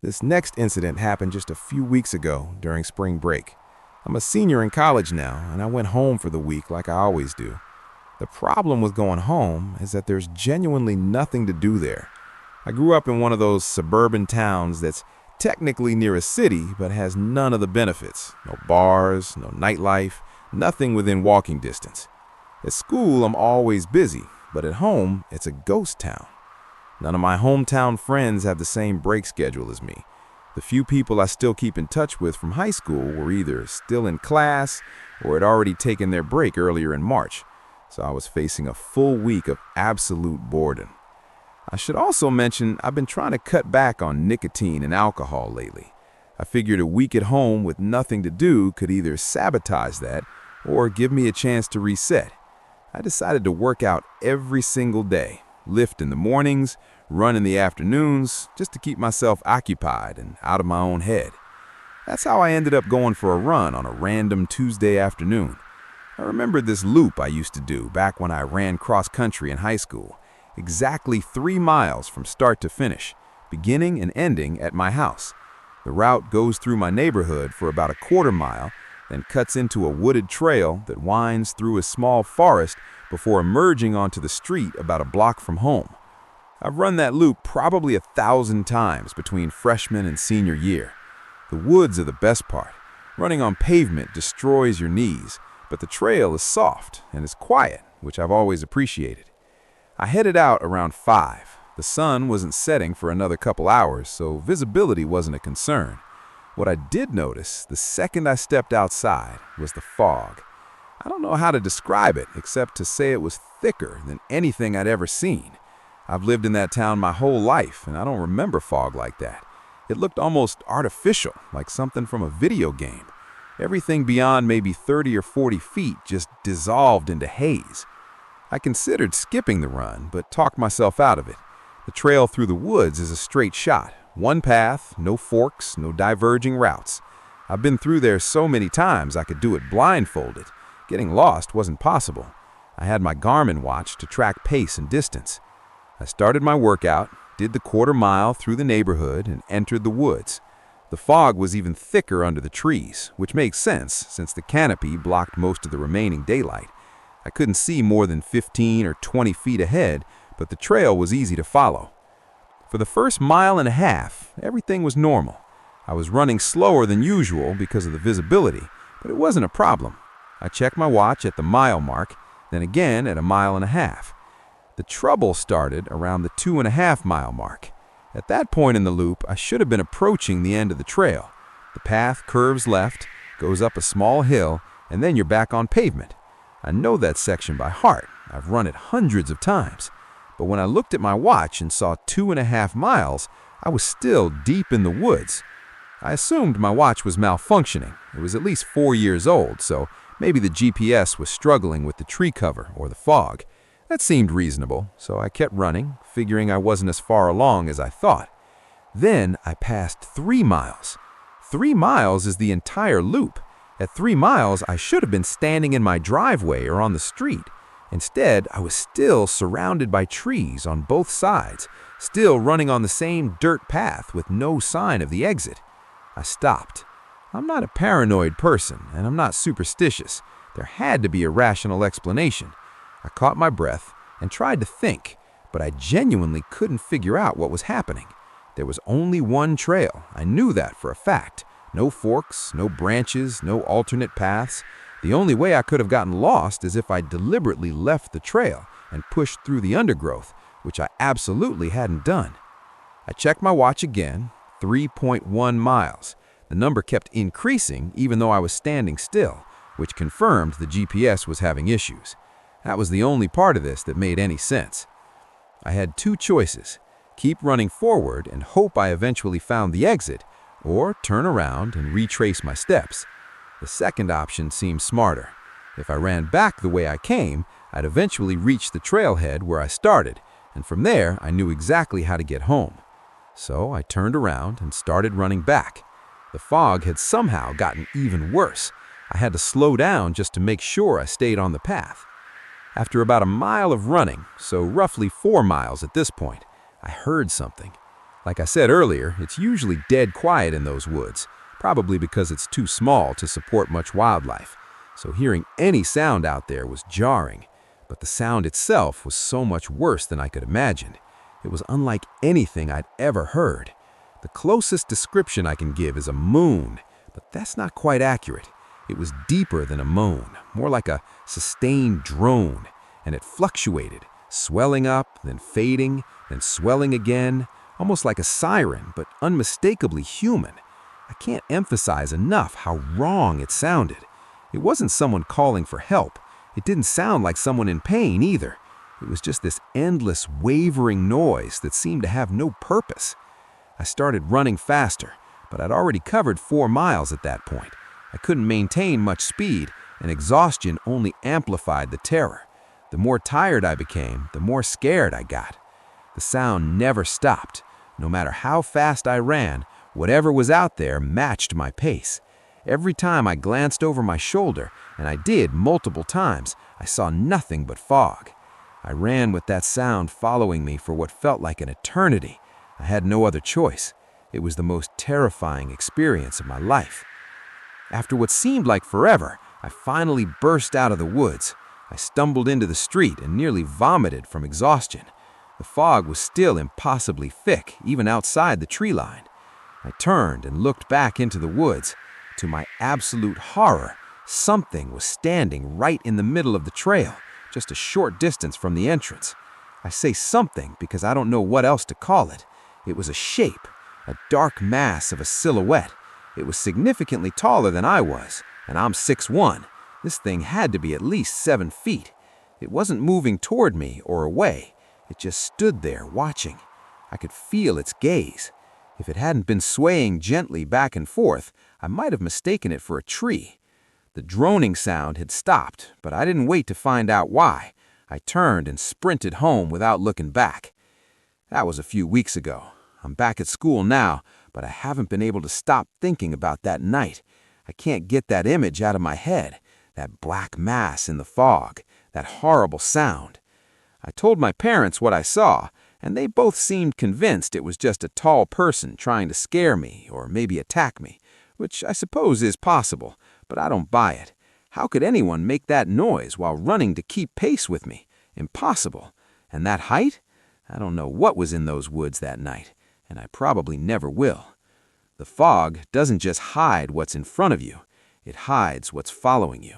This next incident happened just a few weeks ago during spring break. I'm a senior in college now, and I went home for the week like I always do. The problem with going home is that there's genuinely nothing to do there. I grew up in one of those suburban towns that's technically near a city but has none of the benefits. No bars, no nightlife, nothing within walking distance. At school, I'm always busy, but at home, it's a ghost town. None of my hometown friends have the same break schedule as me. The few people I still keep in touch with from high school were either still in class or had already taken their break earlier in March, so I was facing a full week of absolute boredom. I should also mention I've been trying to cut back on nicotine and alcohol lately. I figured a week at home with nothing to do could either sabotage that or give me a chance to reset. I decided to work out every single day, lift in the mornings, run in the afternoons, just to keep myself occupied and out of my own head. That's how I ended up going for a run on a random Tuesday afternoon. I remembered this loop I used to do back when I ran cross country in high school, exactly 3 miles from start to finish, beginning and ending at my house. The route goes through my neighborhood for about a quarter mile, then cuts into a wooded trail that winds through a small forest before emerging onto the street about a block from home. I've run that loop probably 1,000 times between freshman and senior year. The woods are the best part. Running on pavement destroys your knees, but the trail is soft and is quiet, which I've always appreciated. I headed out around 5. The sun wasn't setting for another couple hours, so visibility wasn't a concern. What I did notice the second I stepped outside was the fog. I don't know how to describe it except to say it was thicker than anything I'd ever seen. I've lived in that town my whole life, and I don't remember fog like that. It looked almost artificial, like something from a video game. Everything beyond maybe 30 or 40 feet just dissolved into haze. I considered skipping the run, but talked myself out of it. The trail through the woods is a straight shot. One path, no forks, no diverging routes. I've been through there so many times I could do it blindfolded. Getting lost wasn't possible. I had my Garmin watch to track pace and distance. I started my workout, did the quarter mile through the neighborhood, and entered the woods. The fog was even thicker under the trees, which makes sense since the canopy blocked most of the remaining daylight. I couldn't see more than 15 or 20 feet ahead, but the trail was easy to follow. For the first mile and a half, everything was normal. I was running slower than usual because of the visibility, but it wasn't a problem. I checked my watch at the mile mark, then again at a mile and a half. The trouble started around the 2.5 mile mark. At that point in the loop, I should have been approaching the end of the trail. The path curves left, goes up a small hill, and then you're back on pavement. I know that section by heart. I've run it hundreds of times. But when I looked at my watch and saw 2.5 miles, I was still deep in the woods. I assumed my watch was malfunctioning. It was at least 4 years old, so maybe the GPS was struggling with the tree cover or the fog. That seemed reasonable, so I kept running, figuring I wasn't as far along as I thought. Then I passed 3 miles. 3 miles is the entire loop. At 3 miles, I should have been standing in my driveway or on the street. Instead, I was still surrounded by trees on both sides, still running on the same dirt path with no sign of the exit. I stopped. I'm not a paranoid person, and I'm not superstitious. There had to be a rational explanation. I caught my breath and tried to think, but I genuinely couldn't figure out what was happening. There was only one trail. I knew that for a fact. No forks, no branches, no alternate paths. The only way I could have gotten lost is if I deliberately left the trail and pushed through the undergrowth, which I absolutely hadn't done. I checked my watch again, 3.1 miles. The number kept increasing even though I was standing still, which confirmed the GPS was having issues. That was the only part of this that made any sense. I had 2 choices: keep running forward and hope I eventually found the exit, or turn around and retrace my steps. The second option seemed smarter. If I ran back the way I came, I'd eventually reach the trailhead where I started, and from there I knew exactly how to get home. So I turned around and started running back. The fog had somehow gotten even worse. I had to slow down just to make sure I stayed on the path. After about a mile of running, so roughly 4 miles at this point, I heard something. Like I said earlier, it's usually dead quiet in those woods, probably because it's too small to support much wildlife. So hearing any sound out there was jarring, but the sound itself was so much worse than I could imagine. It was unlike anything I'd ever heard. The closest description I can give is a moan, but that's not quite accurate. It was deeper than a moan, more like a sustained drone, and it fluctuated, swelling up, then fading, then swelling again, almost like a siren, but unmistakably human. I can't emphasize enough how wrong it sounded. It wasn't someone calling for help. It didn't sound like someone in pain either. It was just this endless, wavering noise that seemed to have no purpose. I started running faster, but I'd already covered 4 miles at that point. I couldn't maintain much speed, and exhaustion only amplified the terror. The more tired I became, the more scared I got. The sound never stopped. No matter how fast I ran, whatever was out there matched my pace. Every time I glanced over my shoulder, and I did multiple times, I saw nothing but fog. I ran with that sound following me for what felt like an eternity. I had no other choice. It was the most terrifying experience of my life. After what seemed like forever, I finally burst out of the woods. I stumbled into the street and nearly vomited from exhaustion. The fog was still impossibly thick, even outside the tree line. I turned and looked back into the woods. To my absolute horror, something was standing right in the middle of the trail, just a short distance from the entrance. I say something because I don't know what else to call it. It was a shape, a dark mass of a silhouette. It was significantly taller than I was, and I'm 6'1". This thing had to be at least 7 feet. It wasn't moving toward me or away. It just stood there watching. I could feel its gaze. If it hadn't been swaying gently back and forth, I might have mistaken it for a tree. The droning sound had stopped, but I didn't wait to find out why. I turned and sprinted home without looking back. That was a few weeks ago. I'm back at school now, but I haven't been able to stop thinking about that night. I can't get that image out of my head, that black mass in the fog, that horrible sound. I told my parents what I saw, and they both seemed convinced it was just a tall person trying to scare me or maybe attack me, which I suppose is possible, but I don't buy it. How could anyone make that noise while running to keep pace with me? Impossible. And that height? I don't know what was in those woods that night, and I probably never will. The fog doesn't just hide what's in front of you, it hides what's following you.